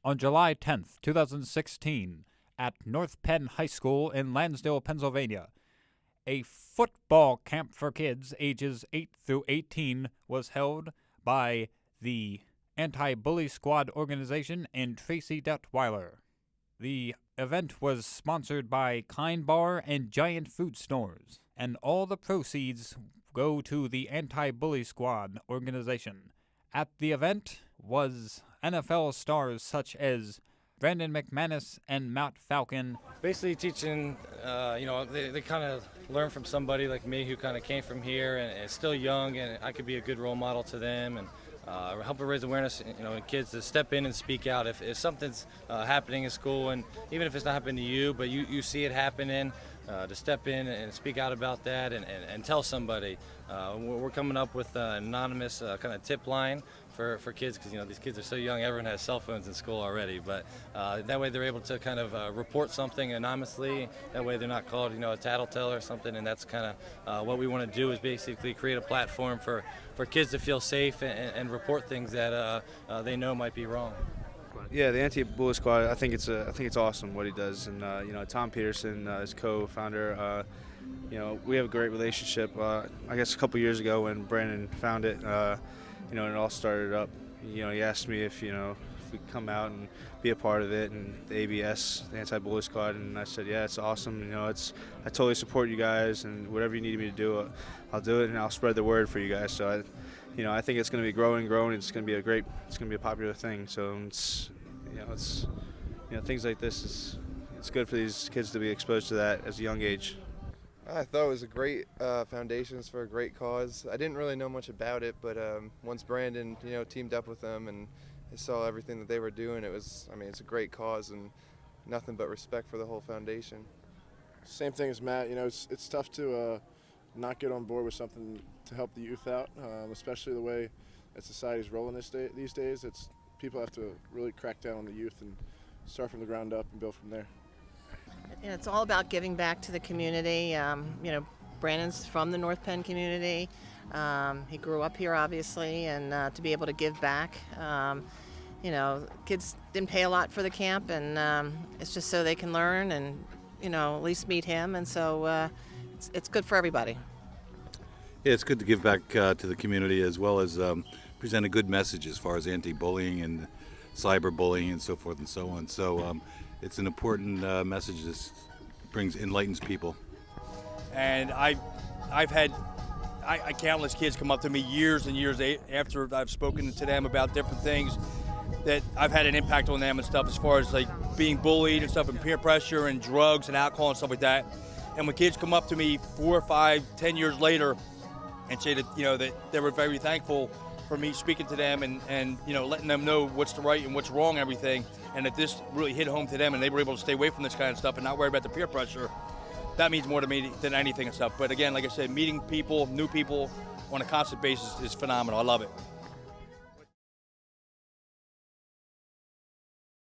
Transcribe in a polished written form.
On July 10th, 2016, at North Penn High School in Lansdale, Pennsylvania, a football camp for kids ages 8 through 18 was held by the Anti-Bully Squad organization and Tracy Detweiler. The event was sponsored by Kind Bar and Giant Food Stores, and all the proceeds go to the Anti-Bully Squad organization. At the event was NFL stars such as Brandon McManus and Matt Falcon. Basically teaching, they kind of learn from somebody like me who kind of came from here and is still young, and I could be a good role model to them and help raise awareness, in kids to step in and speak out. If something's happening in school, and even if it's not happening to you, but you see it happening, to step in and speak out about that and tell somebody. We're coming up with an anonymous kind of tip line for kids, because these kids are so young. Everyone has cell phones in school already, but that way they're able to kind of report something anonymously. That way they're not called a tattletale or something. And that's kind of what we want to do, is basically create a platform for kids to feel safe and report things that they know might be wrong. Yeah, the Anti-Bully Squad. I think it's awesome what he does, and Tom Peterson, his co-founder. We have a great relationship. I guess a couple years ago when Brandon found it, it all started up. He asked me if we could come out and be a part of it, and the ABS, the Anti-Bully Squad, and I said, yeah, it's awesome. I totally support you guys, and whatever you need me to do, I'll do it, and I'll spread the word for you guys. So I think it's going to be growing. It's going to be a popular thing. So it's things like this it's good for these kids to be exposed to that at a young age. I thought it was a great foundations for a great cause. I didn't really know much about it, but once Brandon, teamed up with them and I saw everything that they were doing, it's a great cause, and nothing but respect for the whole foundation. Same thing as Matt. It's tough to not get on board with something to help the youth out, especially the way that society's rolling these days. People have to really crack down on the youth and start from the ground up and build from there. It's all about giving back to the community. Brandon's from the North Penn community. He grew up here, obviously, and to be able to give back. Kids didn't pay a lot for the camp, and it's just so they can learn and, at least meet him. And so it's good for everybody. Yeah, it's good to give back to the community, as well as present a good message as far as anti-bullying and cyberbullying and so forth and so on. So it's an important message that enlightens people. And I've had countless kids come up to me years and years after I've spoken to them about different things that I've had an impact on them and stuff, as far as like being bullied and stuff, and peer pressure and drugs and alcohol and stuff like that. And when kids come up to me 4, 5, 10 years later and say that that they were very thankful for me speaking to them and letting them know what's the right and what's wrong and everything, and that this really hit home to them and they were able to stay away from this kind of stuff and not worry about the peer pressure, that means more to me than anything and stuff. But again, like I said, meeting people, new people on a constant basis is phenomenal. I love it.